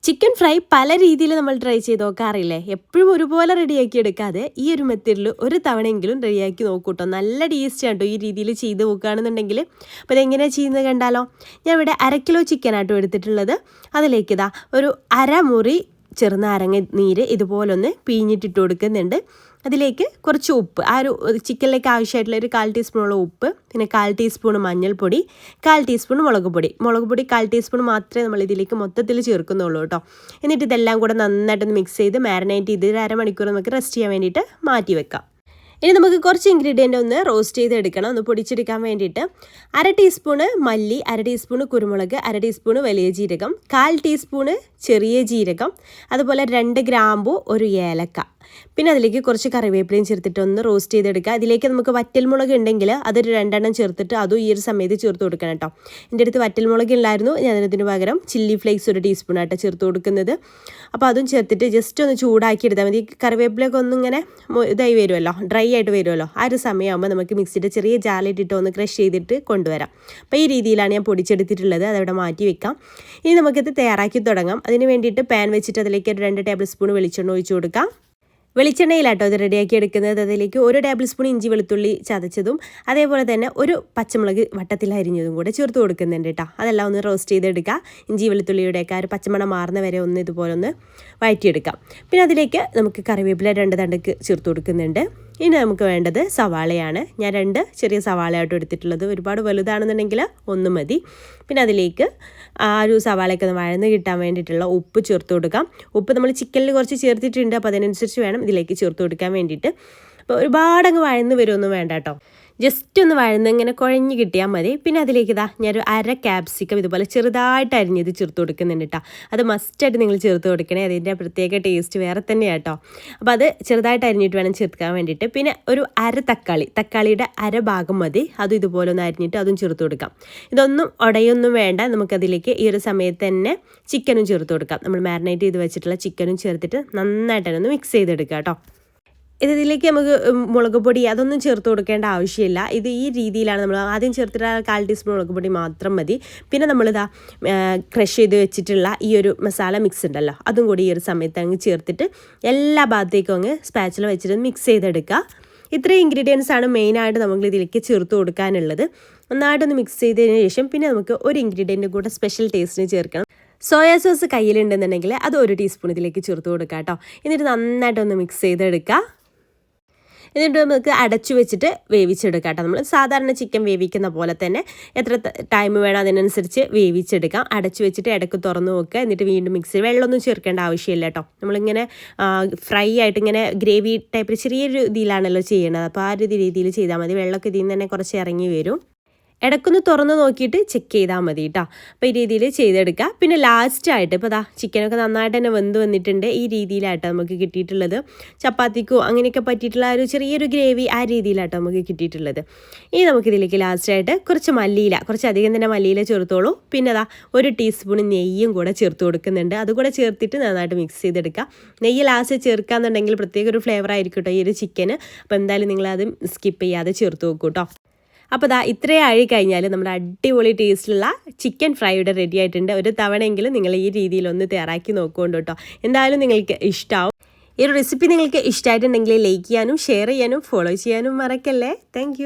Chicken fry പല രീതിയിൽ നമ്മൾ ട്രൈ ചെയ്ത് നോക്കാറില്ലേ? എപ്പോഴും ഒരുപോലെ റെഡിയാക്കി എടുക്കാതെ ഈ ഒരു മെത്തേഡിൽ ഒരു തവണയെങ്കിലും റെഡിയാക്കി നോക്കൂട്ടോ. നല്ല ടേസ്റ്റാണ് കേട്ടോ ഈ രീതിയിൽ ചെയ്ത് നോക്കുകയാണെന്നുണ്ടെങ്കിൽ. അപ്പോൾ ഇതെങ്ങനെയാണ് ചെയ്യുന്നത് കണ്ടാലോ? ഞാൻ ഇവിടെ 1/2 കിലോ ചിക്കനാട്ടോ എടുത്തിട്ടുള്ളത്. അതിലേക്ക് ഇതാ ഒരു അരമുറി ചെറുനാരങ്ങ നീര് ഇതുപോലൊന്ന് പിഴിഞ്ഞിട്ടിട്ട് കൊടുക്കുന്നുണ്ട്. അതിലേക്ക് കുറച്ച് ഉപ്പ്, ആ ഒരു ചിക്കനിലേക്ക് ആവശ്യമായിട്ടുള്ള ഒരു 1/4 ടീസ്പൂണോളം ഉപ്പ്, പിന്നെ 1/4 ടീസ്പൂൺ മഞ്ഞൾപ്പൊടി, 1/4 ടീസ്പൂൺ മുളക് പൊടി 1/4 ടീസ്പൂൺ മാത്രമേ നമ്മൾ ഇതിലേക്ക് മൊത്തത്തിൽ ചേർക്കുന്നുള്ളൂ കേട്ടോ. എന്നിട്ട് ഇതെല്ലാം കൂടെ നന്നായിട്ടൊന്ന് മിക്സ് ചെയ്ത് മാരിനേറ്റ് ചെയ്ത് ഒരു അരമണിക്കൂർ നമുക്ക് റെസ്റ്റ് ചെയ്യാൻ വേണ്ടിയിട്ട് മാറ്റി വെക്കാം. ഇനി നമുക്ക് കുറച്ച് ഇൻഗ്രീഡിയൻ്റ് ഒന്ന് റോസ്റ്റ് ചെയ്തെടുക്കണം, ഒന്ന് പൊടിച്ചെടുക്കാൻ വേണ്ടിയിട്ട്. 1/2 ടീസ്പൂണ് മല്ലി, 1/2 ടീസ്പൂണ് കുരുമുളക്, 1/2 ടീസ്പൂണ് വലിയ ജീരകം, 1/4 ടീസ്പൂണ് ചെറിയ ജീരകം, അതുപോലെ 2 ഗ്രാമ്പു, ഒരു ഏലക്ക, പിന്നെ അതിലേക്ക് കുറച്ച് കറിവേപ്പിലയും ചേർത്തിട്ട് ഒന്ന് റോസ്റ്റ് ചെയ്തെടുക്കുക. ഇതിലേക്ക് നമുക്ക് വറ്റൽമുളക് ഉണ്ടെങ്കിൽ അതൊരു 2 എണ്ണം ചേർത്തിട്ട് അതും ഈ ഒരു സമയത്ത് ചേർത്ത് കൊടുക്കണം കേട്ടോ. എൻ്റെ അടുത്ത് വറ്റൽമുളക് ഇല്ലായിരുന്നു, ഞാൻ അതിന് പകരം ചില്ലി ഫ്ലേക്സ് 1 ടീസ്പൂണായിട്ട് ചേർത്ത് കൊടുക്കുന്നത്. അപ്പോൾ അതും ചേർത്തിട്ട് ജസ്റ്റ് ഒന്ന് ചൂടാക്കി എടുത്താൽ മതി. കറിവേപ്പിലൊക്കെ ഒന്നിങ്ങനെ ഇതായി വരുമല്ലോ, ഡ്രൈ ആയിട്ട് വരുമല്ലോ. ആ ഒരു സമയമാകുമ്പോൾ നമുക്ക് മിക്സിയുടെ ചെറിയ ജാലിട്ടിട്ട് ഒന്ന് ക്രഷ് ചെയ്തിട്ട് കൊണ്ടുവരാം. അപ്പോൾ ഈ രീതിയിലാണ് ഞാൻ പൊടിച്ചെടുത്തിട്ടുള്ളത്. അതവിടെ മാറ്റി വെക്കാം. ഇനി നമുക്കിത് തയ്യാറാക്കി തുടങ്ങാം. അതിന് വേണ്ടിയിട്ട് പാൻ വെച്ചിട്ട് അതിലേക്ക് 2 ടേബിൾ സ്പൂൺ വെളിച്ചെണ്ണ ഒഴിച്ച് കൊടുക്കാം. വെളിച്ചെണ്ണയിലാട്ടോ ഇത് റെഡിയാക്കി എടുക്കുന്നത്. അതിലേക്ക് 1 ടേബിൾ സ്പൂൺ ഇഞ്ചി വെളുത്തുള്ളി ചതച്ചതും അതേപോലെ തന്നെ ഒരു പച്ചമുളക് വട്ടത്തിൽ അരിഞ്ഞതും കൂടെ ചേർത്ത് കൊടുക്കുന്നുണ്ട് കേട്ടോ. അതെല്ലാം ഒന്ന് റോസ്റ്റ് ചെയ്തെടുക്കുക. ഇഞ്ചി വെളുത്തുള്ളിയുടെയൊക്കെ ഒരു പച്ചമണം മാറുന്ന വരെ ഒന്ന് ഇതുപോലെ ഒന്ന് വഴറ്റിയെടുക്കാം. പിന്നെ അതിലേക്ക് നമുക്ക് കറിവേപ്പില 2 തണ്ടക്ക് ചേർത്ത് കൊടുക്കുന്നുണ്ട്. ഇനി നമുക്ക് വേണ്ടത് സവാളയാണ്. ഞാൻ 2 ചെറിയ സവാളയായിട്ട് എടുത്തിട്ടുള്ളത്. ഒരുപാട് വലുതാണെന്നുണ്ടെങ്കിൽ 1 മതി. പിന്നെ അതിലേക്ക് ആ ഒരു സവാളയൊക്കെ ഒന്ന് വഴന്ന് കിട്ടാൻ വേണ്ടിയിട്ടുള്ള ഉപ്പ് ചേർത്ത് കൊടുക്കാം. ഉപ്പ് നമ്മൾ ചിക്കനിൽ കുറച്ച് ചേർത്തിട്ടുണ്ട്, അപ്പോൾ അതിനനുസരിച്ച് വേണം ഇതിലേക്ക് ചേർത്ത് കൊടുക്കാൻ വേണ്ടിയിട്ട്. അപ്പോൾ ഒരുപാടങ്ങ് വഴന്ന് വരുമൊന്നും വേണ്ട കേട്ടോ, ജസ്റ്റ് ഒന്ന് വഴന്ന് ഇങ്ങനെ കുഴഞ്ഞ് കിട്ടിയാൽ മതി. പിന്നെ അതിലേക്ക് ഞാനൊരു 1/2 ക്യാപ്സിക്കം ഇതുപോലെ ചെറുതായിട്ട് അരിഞ്ഞത് ചേർത്ത് കൊടുക്കുന്നുണ്ട് കേട്ടോ. അത് മസ്റ്റായിട്ട് നിങ്ങൾ ചേർത്ത് കൊടുക്കണേ, അതിൻ്റെ പ്രത്യേക ടേസ്റ്റ് വേറെ തന്നെയാണ് കേട്ടോ. അപ്പോൾ അത് ചെറുതായിട്ട് അരിഞ്ഞിട്ട് വേണം ചേർക്കാൻ വേണ്ടിയിട്ട്. പിന്നെ ഒരു 1/2 തക്കാളിയുടെ 1/2 ഭാഗം മതി, അതും ഇതുപോലെ ഒന്ന് അരിഞ്ഞിട്ട് അതും ചേർത്ത് കൊടുക്കാം. ഇതൊന്നും ഉടയൊന്നും വേണ്ട. നമുക്കതിലേക്ക് ഈ ഒരു സമയത്ത് തന്നെ ചിക്കനും ചേർത്ത് കൊടുക്കാം. നമ്മൾ മാരിനേറ്റ് ചെയ്ത് വെച്ചിട്ടുള്ള ചിക്കനും ചേർത്തിട്ട് നന്നായിട്ട് തന്നെ ഒന്ന് മിക്സ് ചെയ്തെടുക്കാം കേട്ടോ. ഇതിലേക്ക് നമുക്ക് മുളക് പൊടി അതൊന്നും ചേർത്ത് കൊടുക്കേണ്ട ആവശ്യമില്ല. ഇത് ഈ രീതിയിലാണ് നമ്മൾ ആദ്യം ചേർത്തിട്ട് 1/4 ടീസ്പൂൺ മുളക് പൊടി മാത്രം മതി. പിന്നെ നമ്മളിതാ ക്രഷ് ചെയ്ത് വെച്ചിട്ടുള്ള ഈ ഒരു മസാല മിക്സ് ഉണ്ടല്ലോ, അതും കൂടി ഈ ഒരു സമയത്ത് അങ്ങ് ചേർത്തിട്ട് എല്ലാ ഭാഗത്തേക്കും അങ്ങ് സ്പാച്ചില വെച്ചിട്ട് മിക്സ് ചെയ്തെടുക്കുക. ഇത്രയും ഇൻഗ്രീഡിയൻസ് ആണ് മെയിനായിട്ട് നമുക്ക് ഇതിലേക്ക് ചേർത്ത് കൊടുക്കാനുള്ളത്. നന്നായിട്ടൊന്ന് മിക്സ് ചെയ്തതിന് ശേഷം പിന്നെ നമുക്ക് ഒരു ഇൻഗ്രീഡിയൻറ്റ് കൂടെ സ്പെഷ്യൽ ടേസ്റ്റിന് ചേർക്കണം. സോയാ സോസ് കയ്യിലുണ്ടെന്നുണ്ടെങ്കിൽ അത് 1 ടീസ്പൂൺ ഇതിലേക്ക് ചേർത്ത് കൊടുക്കുക കേട്ടോ. എന്നിട്ട് നന്നായിട്ടൊന്ന് മിക്സ് ചെയ്തെടുക്കുക. എന്നിട്ട് നമുക്ക് അടച്ചു വെച്ചിട്ട് വേവിച്ചെടുക്കാം കേട്ടോ. നമ്മൾ സാധാരണ ചിക്കൻ വേവിക്കുന്ന പോലെ തന്നെ എത്ര ടൈം വേണം അതിനനുസരിച്ച് വേവിച്ചെടുക്കാം. അടച്ചു വെച്ചിട്ട് ഇടയ്ക്ക് തുറന്ന് വെക്കുക. എന്നിട്ട് വീണ്ടും മിക്സ് വെള്ളമൊന്നും ചേർക്കേണ്ട ആവശ്യമില്ല കേട്ടോ. നമ്മളിങ്ങനെ ഫ്രൈ ആയിട്ട് ഇങ്ങനെ ഗ്രേവി ടൈപ്പിൽ ചെറിയൊരു ഇതിലാണല്ലോ ചെയ്യണത്. അപ്പോൾ ആ ഒരു രീതിയിൽ ചെയ്താൽ മതി. വെള്ളമൊക്കെ ഇതിൽ നിന്ന് തന്നെ കുറച്ച് ഇറങ്ങി വരും. ഇടയ്ക്കൊന്ന് തുറന്ന് നോക്കിയിട്ട് ചെക്ക് ചെയ്താൽ മതി കേട്ടോ. അപ്പോൾ ഈ രീതിയിൽ ചെയ്തെടുക്കുക. പിന്നെ ലാസ്റ്റായിട്ട് ഇപ്പോൾ ചിക്കനൊക്കെ നന്നായിട്ട് തന്നെ വെന്ത് വന്നിട്ടുണ്ട്. ഈ രീതിയിലാട്ടോ നമുക്ക് കിട്ടിയിട്ടുള്ളത്. ചപ്പാത്തിക്കോ അങ്ങനെയൊക്കെ പറ്റിയിട്ടുള്ള ഒരു ചെറിയൊരു ഗ്രേവി ആ രീതിയിലാട്ടോ നമുക്ക് കിട്ടിയിട്ടുള്ളത്. ഇനി നമുക്കിതിലേക്ക് ലാസ്റ്റായിട്ട് കുറച്ച് മല്ലിയില, കുറച്ചധികം തന്നെ മല്ലിയില ചേർത്തോളൂ. പിന്നെ 1 ടീസ്പൂൺ നെയ്യും കൂടെ ചേർത്ത് കൊടുക്കുന്നുണ്ട്. അതുകൂടെ ചേർത്തിട്ട് നന്നായിട്ട് മിക്സ് ചെയ്തെടുക്കുക. നെയ്യ് ലാസ്റ്റ് ചേർക്കാന്നുണ്ടെങ്കിൽ പ്രത്യേക ഒരു ഫ്ലേവർ ആയിരിക്കും കേട്ടോ ഈ ഒരു ചിക്കന്. അപ്പോൾ എന്തായാലും നിങ്ങളത് സ്കിപ്പ് ചെയ്യാതെ ചേർത്ത് നോക്കൂ കേട്ടോ. അപ്പോൾ ഇത്രയും ആയി കഴിഞ്ഞാൽ നമ്മുടെ അടിപൊളി ടേസ്റ്റിലുള്ള ചിക്കൻ ഫ്രൈ ഇവിടെ റെഡി ആയിട്ടുണ്ട്. ഒരു തവണയെങ്കിലും നിങ്ങൾ ഈ രീതിയിലൊന്ന് തയ്യാറാക്കി നോക്കുകൊണ്ട് കേട്ടോ. എന്തായാലും നിങ്ങൾക്ക് ഇഷ്ടമാവും. ഈ ഒരു റെസിപ്പി നിങ്ങൾക്ക് ഇഷ്ടമായിട്ടുണ്ടെങ്കിൽ ലൈക്ക് ചെയ്യാനും ഷെയർ ചെയ്യാനും ഫോളോ ചെയ്യാനും മറക്കല്ലേ. താങ്ക്